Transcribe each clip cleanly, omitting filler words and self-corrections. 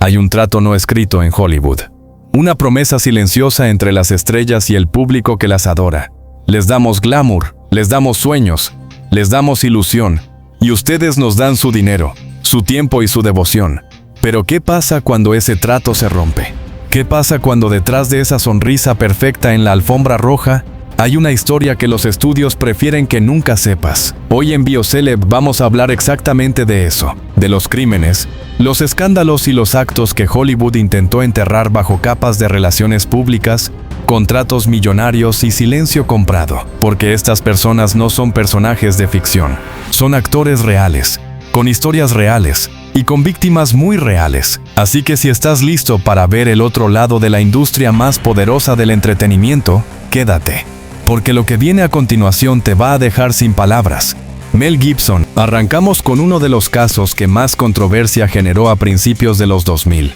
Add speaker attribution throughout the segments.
Speaker 1: Hay un trato no escrito en Hollywood. Una promesa silenciosa entre las estrellas y el público que las adora. Les damos glamour, les damos sueños, les damos ilusión, y ustedes nos dan su dinero, su tiempo y su devoción. Pero ¿qué pasa cuando ese trato se rompe? ¿Qué pasa cuando detrás de esa sonrisa perfecta en la alfombra roja hay una historia que los estudios prefieren que nunca sepas? Hoy en BioCeleb vamos a hablar exactamente de eso, de los crímenes, los escándalos y los actos que Hollywood intentó enterrar bajo capas de relaciones públicas, contratos millonarios y silencio comprado, porque estas personas no son personajes de ficción, son actores reales, con historias reales y con víctimas muy reales. Así que si estás listo para ver el otro lado de la industria más poderosa del entretenimiento, quédate, porque lo que viene a continuación te va a dejar sin palabras. Mel Gibson. Arrancamos con uno de los casos que más controversia generó a principios de los 2000.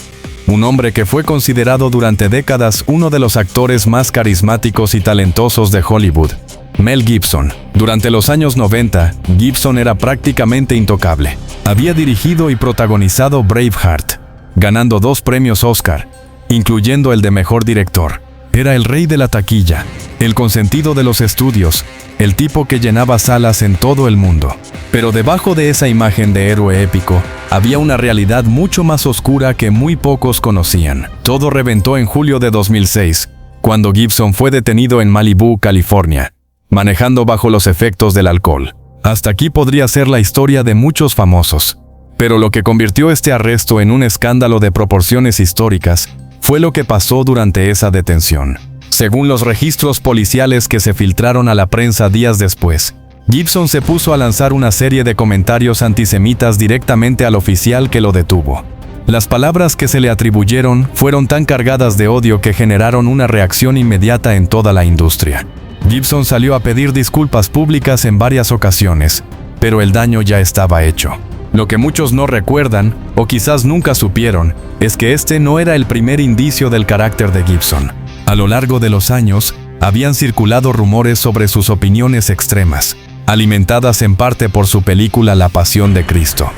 Speaker 1: Un hombre que fue considerado durante décadas uno de los actores más carismáticos y talentosos de Hollywood. Mel Gibson. Durante los años 90, Gibson era prácticamente intocable. Había dirigido y protagonizado Braveheart, ganando 2 premios Oscar, incluyendo el de Mejor Director. Era el rey de la taquilla, el consentido de los estudios, el tipo que llenaba salas en todo el mundo. Pero debajo de esa imagen de héroe épico, había una realidad mucho más oscura que muy pocos conocían. Todo reventó en julio de 2006, cuando Gibson fue detenido en Malibu, California, manejando bajo los efectos del alcohol. Hasta aquí podría ser la historia de muchos famosos. Pero lo que convirtió este arresto en un escándalo de proporciones históricas fue lo que pasó durante esa detención. Según los registros policiales que se filtraron a la prensa días después, Gibson se puso a lanzar una serie de comentarios antisemitas directamente al oficial que lo detuvo. Las palabras que se le atribuyeron fueron tan cargadas de odio que generaron una reacción inmediata en toda la industria. Gibson salió a pedir disculpas públicas en varias ocasiones, pero el daño ya estaba hecho. Lo que muchos no recuerdan, o quizás nunca supieron, es que este no era el primer indicio del carácter de Gibson. A lo largo de los años, habían circulado rumores sobre sus opiniones extremas, alimentadas en parte por su película La Pasión de Cristo,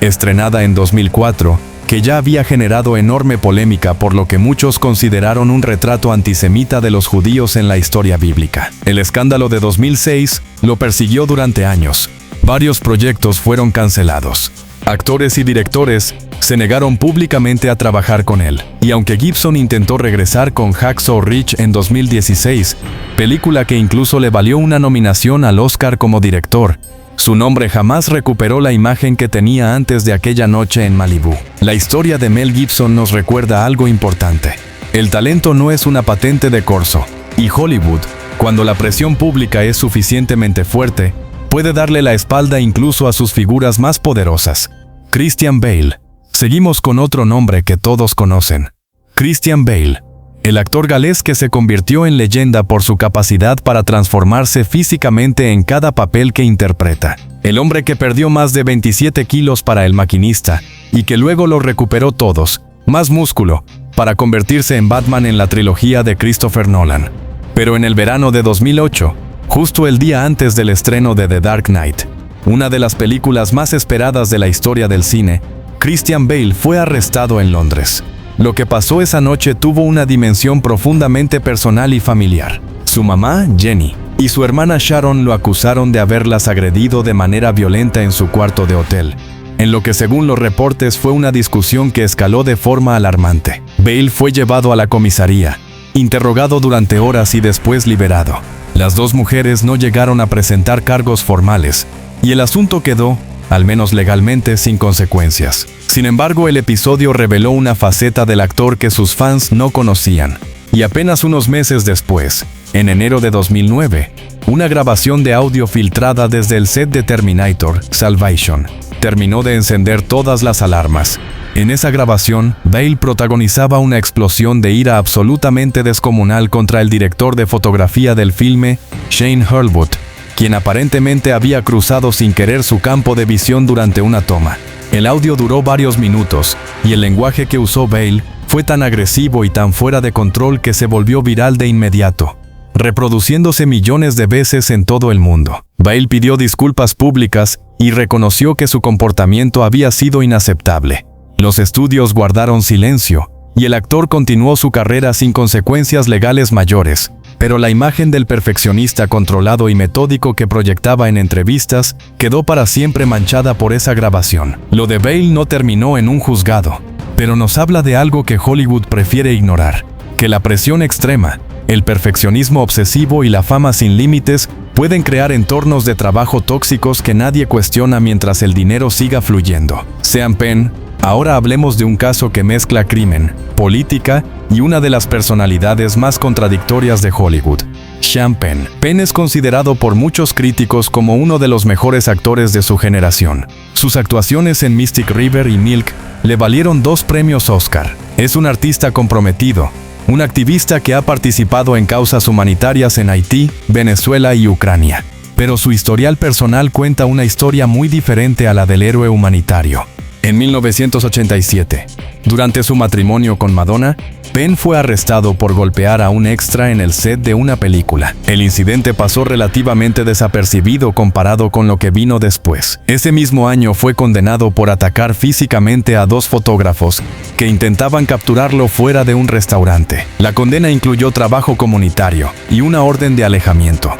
Speaker 1: estrenada en 2004, que ya había generado enorme polémica por lo que muchos consideraron un retrato antisemita de los judíos en la historia bíblica. El escándalo de 2006 lo persiguió durante años. Varios proyectos fueron cancelados. Actores y directores se negaron públicamente a trabajar con él. Y aunque Gibson intentó regresar con Hacksaw Ridge en 2016, película que incluso le valió una nominación al Oscar como director, su nombre jamás recuperó la imagen que tenía antes de aquella noche en Malibu. La historia de Mel Gibson nos recuerda algo importante. El talento no es una patente de corso, y Hollywood, cuando la presión pública es suficientemente fuerte, puede darle la espalda incluso a sus figuras más poderosas. Christian Bale. Seguimos con otro nombre que todos conocen. Christian Bale. El actor galés que se convirtió en leyenda por su capacidad para transformarse físicamente en cada papel que interpreta. El hombre que perdió más de 27 kilos para El Maquinista, y que luego lo recuperó todos, más músculo, para convertirse en Batman en la trilogía de Christopher Nolan. Pero en el verano de 2008, justo el día antes del estreno de The Dark Knight, una de las películas más esperadas de la historia del cine, Christian Bale fue arrestado en Londres. Lo que pasó esa noche tuvo una dimensión profundamente personal y familiar. Su mamá, Jenny, y su hermana Sharon lo acusaron de haberlas agredido de manera violenta en su cuarto de hotel, en lo que según los reportes fue una discusión que escaló de forma alarmante. Bale fue llevado a la comisaría, interrogado durante horas y después liberado. Las dos mujeres no llegaron a presentar cargos formales, y el asunto quedó, al menos legalmente, sin consecuencias. Sin embargo, el episodio reveló una faceta del actor que sus fans no conocían. Y apenas unos meses después, en enero de 2009, una grabación de audio filtrada desde el set de Terminator, Salvation, terminó de encender todas las alarmas. En esa grabación, Bale protagonizaba una explosión de ira absolutamente descomunal contra el director de fotografía del filme, Shane Hurlbut, quien aparentemente había cruzado sin querer su campo de visión durante una toma. El audio duró varios minutos, y el lenguaje que usó Bale fue tan agresivo y tan fuera de control que se volvió viral de inmediato, reproduciéndose millones de veces en todo el mundo. Bale pidió disculpas públicas y reconoció que su comportamiento había sido inaceptable. Los estudios guardaron silencio, y el actor continuó su carrera sin consecuencias legales mayores, pero la imagen del perfeccionista controlado y metódico que proyectaba en entrevistas quedó para siempre manchada por esa grabación. Lo de Bale no terminó en un juzgado, pero nos habla de algo que Hollywood prefiere ignorar, que la presión extrema, el perfeccionismo obsesivo y la fama sin límites pueden crear entornos de trabajo tóxicos que nadie cuestiona mientras el dinero siga fluyendo. Sean Penn. Ahora hablemos de un caso que mezcla crimen, política y una de las personalidades más contradictorias de Hollywood. Sean Penn. Penn es considerado por muchos críticos como uno de los mejores actores de su generación. Sus actuaciones en Mystic River y Milk le valieron 2 premios Oscar. Es un artista comprometido, un activista que ha participado en causas humanitarias en Haití, Venezuela y Ucrania. Pero su historial personal cuenta una historia muy diferente a la del héroe humanitario. En 1987, durante su matrimonio con Madonna, Penn fue arrestado por golpear a un extra en el set de una película. El incidente pasó relativamente desapercibido comparado con lo que vino después. Ese mismo año fue condenado por atacar físicamente a 2 fotógrafos que intentaban capturarlo fuera de un restaurante. La condena incluyó trabajo comunitario y una orden de alejamiento.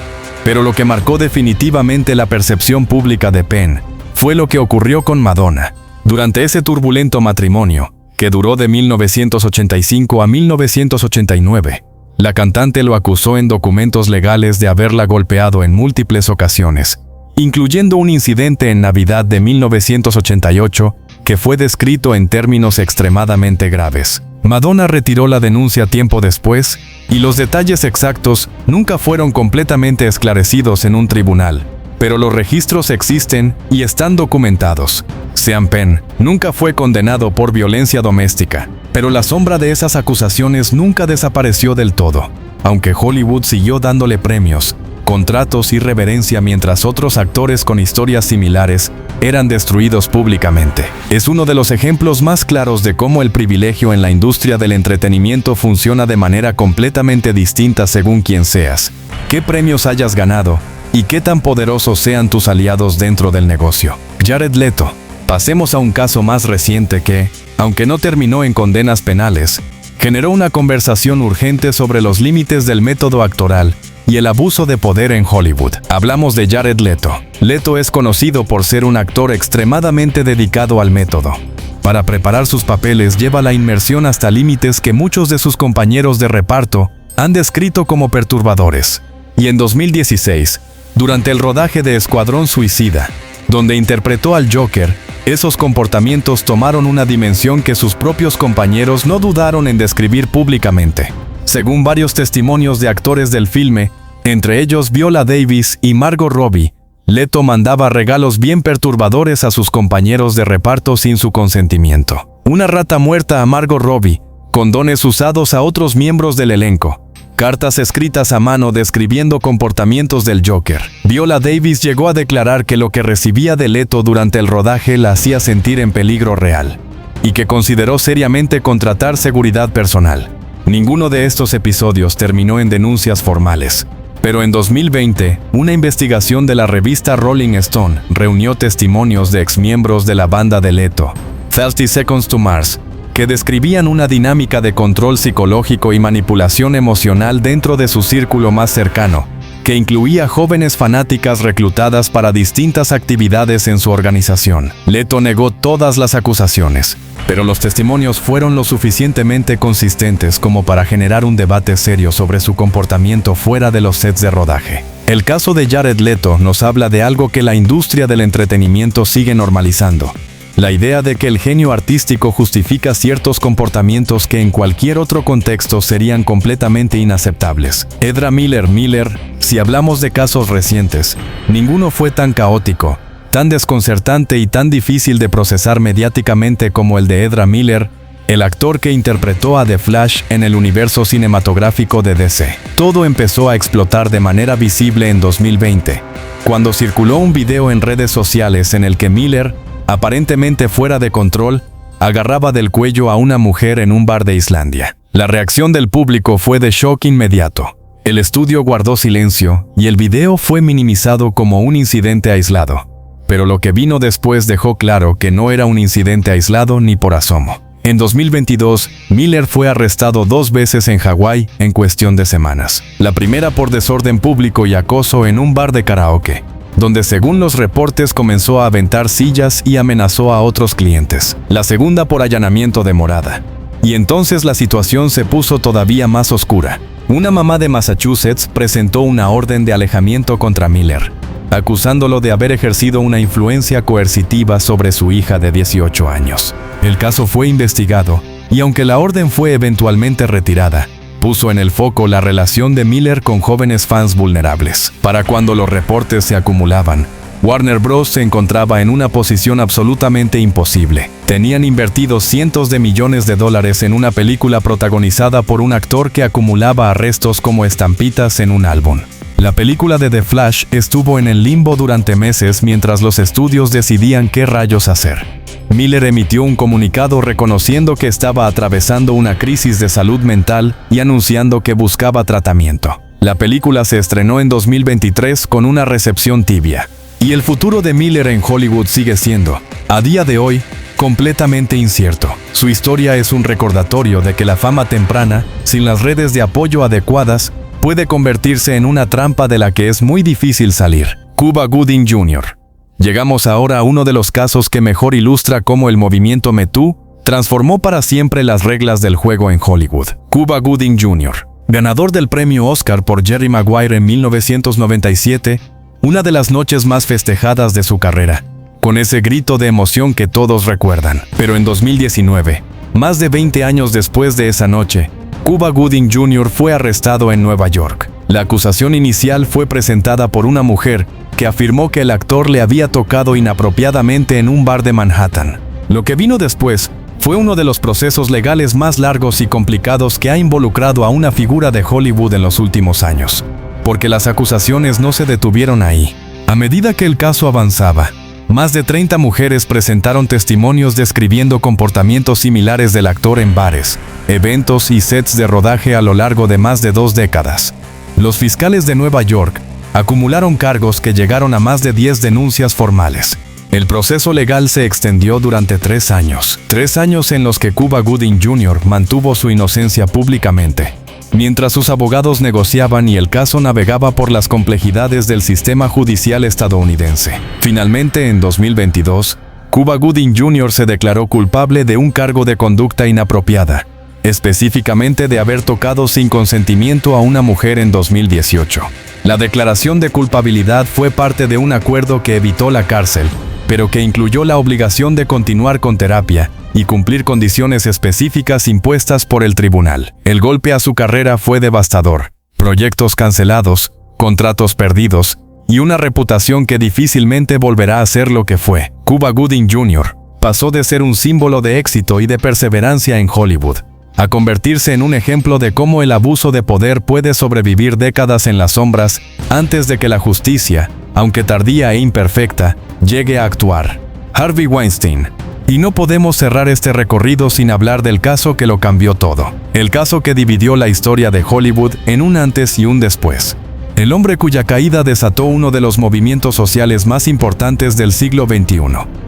Speaker 1: Pero lo que marcó definitivamente la percepción pública de Penn fue lo que ocurrió con Madonna. Durante ese turbulento matrimonio, que duró de 1985 a 1989, la cantante lo acusó en documentos legales de haberla golpeado en múltiples ocasiones, incluyendo un incidente en Navidad de 1988 que fue descrito en términos extremadamente graves. Madonna retiró la denuncia tiempo después, y los detalles exactos nunca fueron completamente esclarecidos en un tribunal, pero los registros existen y están documentados. Sean Penn nunca fue condenado por violencia doméstica, pero la sombra de esas acusaciones nunca desapareció del todo, aunque Hollywood siguió dándole premios, contratos y reverencia mientras otros actores con historias similares eran destruidos públicamente. Es uno de los ejemplos más claros de cómo el privilegio en la industria del entretenimiento funciona de manera completamente distinta según quién seas, qué premios hayas ganado y qué tan poderosos sean tus aliados dentro del negocio. Jared Leto. Pasemos a un caso más reciente que, aunque no terminó en condenas penales, generó una conversación urgente sobre los límites del método actoral y el abuso de poder en Hollywood. Hablamos de Jared Leto. Leto es conocido por ser un actor extremadamente dedicado al método. Para preparar sus papeles lleva la inmersión hasta límites que muchos de sus compañeros de reparto han descrito como perturbadores. Y en 2016, durante el rodaje de Escuadrón Suicida, donde interpretó al Joker, esos comportamientos tomaron una dimensión que sus propios compañeros no dudaron en describir públicamente. Según varios testimonios de actores del filme, entre ellos Viola Davis y Margot Robbie, Leto mandaba regalos bien perturbadores a sus compañeros de reparto sin su consentimiento. Una rata muerta a Margot Robbie, condones usados a otros miembros del elenco, cartas escritas a mano describiendo comportamientos del Joker. Viola Davis llegó a declarar que lo que recibía de Leto durante el rodaje la hacía sentir en peligro real, y que consideró seriamente contratar seguridad personal. Ninguno de estos episodios terminó en denuncias formales, pero en 2020, una investigación de la revista Rolling Stone reunió testimonios de exmiembros de la banda de Leto, 30 Seconds to Mars, que describían una dinámica de control psicológico y manipulación emocional dentro de su círculo más cercano, que incluía jóvenes fanáticas reclutadas para distintas actividades en su organización. Leto negó todas las acusaciones, pero los testimonios fueron lo suficientemente consistentes como para generar un debate serio sobre su comportamiento fuera de los sets de rodaje. El caso de Jared Leto nos habla de algo que la industria del entretenimiento sigue normalizando: la idea de que el genio artístico justifica ciertos comportamientos que en cualquier otro contexto serían completamente inaceptables. Ezra Miller. Si hablamos de casos recientes, ninguno fue tan caótico, tan desconcertante y tan difícil de procesar mediáticamente como el de Ezra Miller, el actor que interpretó a The Flash en el universo cinematográfico de DC. Todo empezó a explotar de manera visible en 2020, cuando circuló un video en redes sociales en el que Miller, aparentemente fuera de control, agarraba del cuello a una mujer en un bar de Islandia. La reacción del público fue de shock inmediato. El estudio guardó silencio y el video fue minimizado como un incidente aislado. Pero lo que vino después dejó claro que no era un incidente aislado ni por asomo. En 2022, Miller fue arrestado 2 veces en Hawái en cuestión de semanas. La primera por desorden público y acoso en un bar de karaoke, donde según los reportes comenzó a aventar sillas y amenazó a otros clientes. La segunda por allanamiento de morada. Y entonces la situación se puso todavía más oscura. Una mamá de Massachusetts presentó una orden de alejamiento contra Miller, acusándolo de haber ejercido una influencia coercitiva sobre su hija de 18 años. El caso fue investigado, y aunque la orden fue eventualmente retirada, puso en el foco la relación de Miller con jóvenes fans vulnerables. Para cuando los reportes se acumulaban, Warner Bros. Se encontraba en una posición absolutamente imposible. Tenían invertidos cientos de millones de dólares en una película protagonizada por un actor que acumulaba arrestos como estampitas en un álbum. La película de The Flash estuvo en el limbo durante meses mientras los estudios decidían qué rayos hacer. Miller emitió un comunicado reconociendo que estaba atravesando una crisis de salud mental y anunciando que buscaba tratamiento. La película se estrenó en 2023 con una recepción tibia. Y el futuro de Miller en Hollywood sigue siendo, a día de hoy, completamente incierto. Su historia es un recordatorio de que la fama temprana, sin las redes de apoyo adecuadas, puede convertirse en una trampa de la que es muy difícil salir. Cuba Gooding Jr. Llegamos ahora a uno de los casos que mejor ilustra cómo el movimiento Me Too transformó para siempre las reglas del juego en Hollywood. Cuba Gooding Jr., ganador del premio Oscar por Jerry Maguire en 1997, una de las noches más festejadas de su carrera, con ese grito de emoción que todos recuerdan. Pero en 2019, más de 20 años después de esa noche, Cuba Gooding Jr. fue arrestado en Nueva York. La acusación inicial fue presentada por una mujer que afirmó que el actor le había tocado inapropiadamente en un bar de Manhattan. Lo que vino después fue uno de los procesos legales más largos y complicados que ha involucrado a una figura de Hollywood en los últimos años. Porque las acusaciones no se detuvieron ahí. A medida que el caso avanzaba, más de 30 mujeres presentaron testimonios describiendo comportamientos similares del actor en bares, eventos y sets de rodaje a lo largo de más de 2 décadas. Los fiscales de Nueva York acumularon cargos que llegaron a más de 10 denuncias formales. El proceso legal se extendió durante 3 años. 3 años en los que Cuba Gooding Jr. mantuvo su inocencia públicamente, mientras sus abogados negociaban y el caso navegaba por las complejidades del sistema judicial estadounidense. Finalmente, en 2022, Cuba Gooding Jr. se declaró culpable de un cargo de conducta inapropiada, específicamente de haber tocado sin consentimiento a una mujer en 2018. La declaración de culpabilidad fue parte de un acuerdo que evitó la cárcel, pero que incluyó la obligación de continuar con terapia y cumplir condiciones específicas impuestas por el tribunal. El golpe a su carrera fue devastador. Proyectos cancelados, contratos perdidos y una reputación que difícilmente volverá a ser lo que fue. Cuba Gooding Jr. pasó de ser un símbolo de éxito y de perseverancia en Hollywood a convertirse en un ejemplo de cómo el abuso de poder puede sobrevivir décadas en las sombras antes de que la justicia, aunque tardía e imperfecta, llegue a actuar. Harvey Weinstein. Y no podemos cerrar este recorrido sin hablar del caso que lo cambió todo. El caso que dividió la historia de Hollywood en un antes y un después. El hombre cuya caída desató uno de los movimientos sociales más importantes del siglo XXI.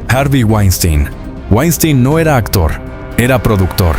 Speaker 1: Harvey Weinstein. Weinstein no era actor, era productor.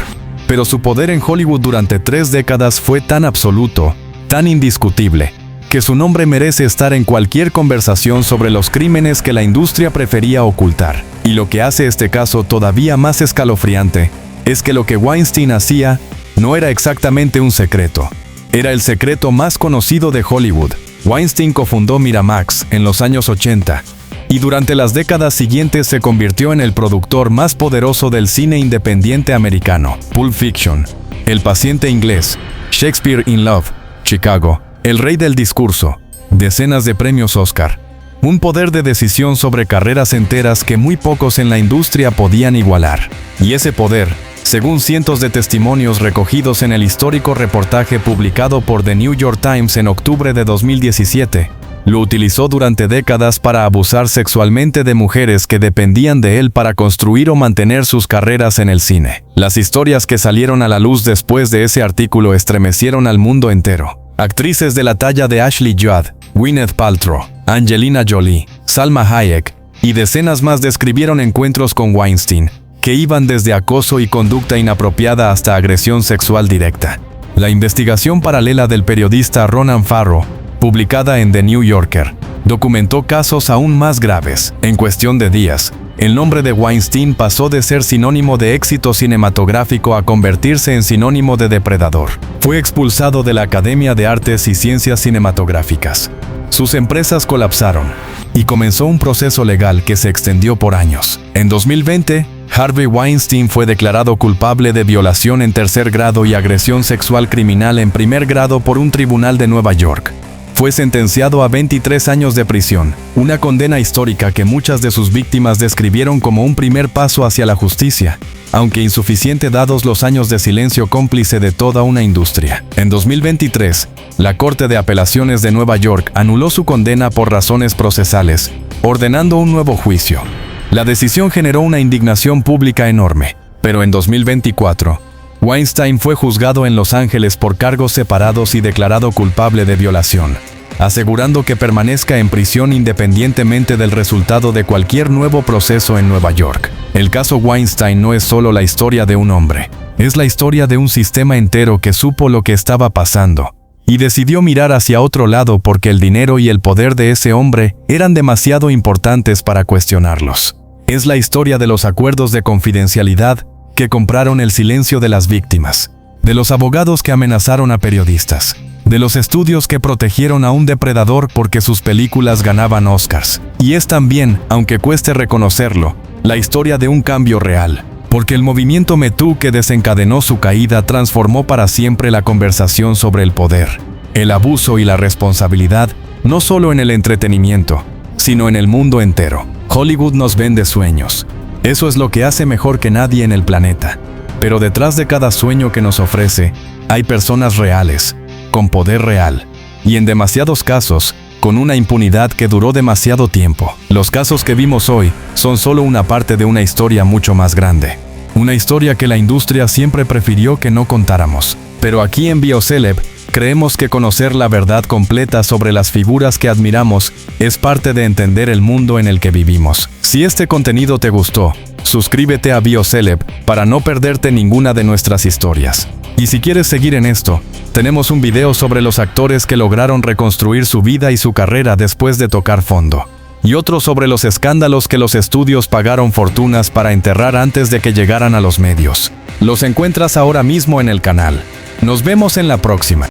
Speaker 1: Pero su poder en Hollywood durante 3 décadas fue tan absoluto, tan indiscutible, que su nombre merece estar en cualquier conversación sobre los crímenes que la industria prefería ocultar. Y lo que hace este caso todavía más escalofriante es que lo que Weinstein hacía no era exactamente un secreto. Era el secreto más conocido de Hollywood. Weinstein cofundó Miramax en los años 80 y durante las décadas siguientes se convirtió en el productor más poderoso del cine independiente americano. Pulp Fiction, El paciente inglés, Shakespeare in Love, Chicago, El rey del discurso, decenas de premios Oscar. Un poder de decisión sobre carreras enteras que muy pocos en la industria podían igualar. Y ese poder, según cientos de testimonios recogidos en el histórico reportaje publicado por The New York Times en octubre de 2017, lo utilizó durante décadas para abusar sexualmente de mujeres que dependían de él para construir o mantener sus carreras en el cine. Las historias que salieron a la luz después de ese artículo estremecieron al mundo entero. Actrices de la talla de Ashley Judd, Gwyneth Paltrow, Angelina Jolie, Salma Hayek y decenas más describieron encuentros con Weinstein, que iban desde acoso y conducta inapropiada hasta agresión sexual directa. La investigación paralela del periodista Ronan Farrow, publicada en The New Yorker, documentó casos aún más graves. En cuestión de días, el nombre de Weinstein pasó de ser sinónimo de éxito cinematográfico a convertirse en sinónimo de depredador. Fue expulsado de la Academia de Artes y Ciencias Cinematográficas. Sus empresas colapsaron y comenzó un proceso legal que se extendió por años. En 2020, Harvey Weinstein fue declarado culpable de violación en tercer grado y agresión sexual criminal en primer grado por un tribunal de Nueva York. Fue sentenciado a 23 años de prisión, una condena histórica que muchas de sus víctimas describieron como un primer paso hacia la justicia, aunque insuficiente dados los años de silencio cómplice de toda una industria. En 2023, la Corte de Apelaciones de Nueva York anuló su condena por razones procesales, ordenando un nuevo juicio. La decisión generó una indignación pública enorme, pero en 2024, Weinstein fue juzgado en Los Ángeles por cargos separados y declarado culpable de violación, asegurando que permanezca en prisión independientemente del resultado de cualquier nuevo proceso en Nueva York. El caso Weinstein no es solo la historia de un hombre, es la historia de un sistema entero que supo lo que estaba pasando y decidió mirar hacia otro lado porque el dinero y el poder de ese hombre eran demasiado importantes para cuestionarlos. Es la historia de los acuerdos de confidencialidad que compraron el silencio de las víctimas, de los abogados que amenazaron a periodistas, de los estudios que protegieron a un depredador porque sus películas ganaban Oscars. Y es también, aunque cueste reconocerlo, la historia de un cambio real, porque el movimiento Me Too que desencadenó su caída transformó para siempre la conversación sobre el poder, el abuso y la responsabilidad, no solo en el entretenimiento, sino en el mundo entero. Hollywood nos vende sueños. Eso es lo que hace mejor que nadie en el planeta. Pero detrás de cada sueño que nos ofrece, hay personas reales, con poder real, y en demasiados casos, con una impunidad que duró demasiado tiempo. Los casos que vimos hoy son solo una parte de una historia mucho más grande. Una historia que la industria siempre prefirió que no contáramos. Pero aquí en BioCeleb, creemos que conocer la verdad completa sobre las figuras que admiramos es parte de entender el mundo en el que vivimos. Si este contenido te gustó, suscríbete a BioCeleb para no perderte ninguna de nuestras historias. Y si quieres seguir en esto, tenemos un video sobre los actores que lograron reconstruir su vida y su carrera después de tocar fondo. Y otro sobre los escándalos que los estudios pagaron fortunas para enterrar antes de que llegaran a los medios. Los encuentras ahora mismo en el canal. Nos vemos en la próxima.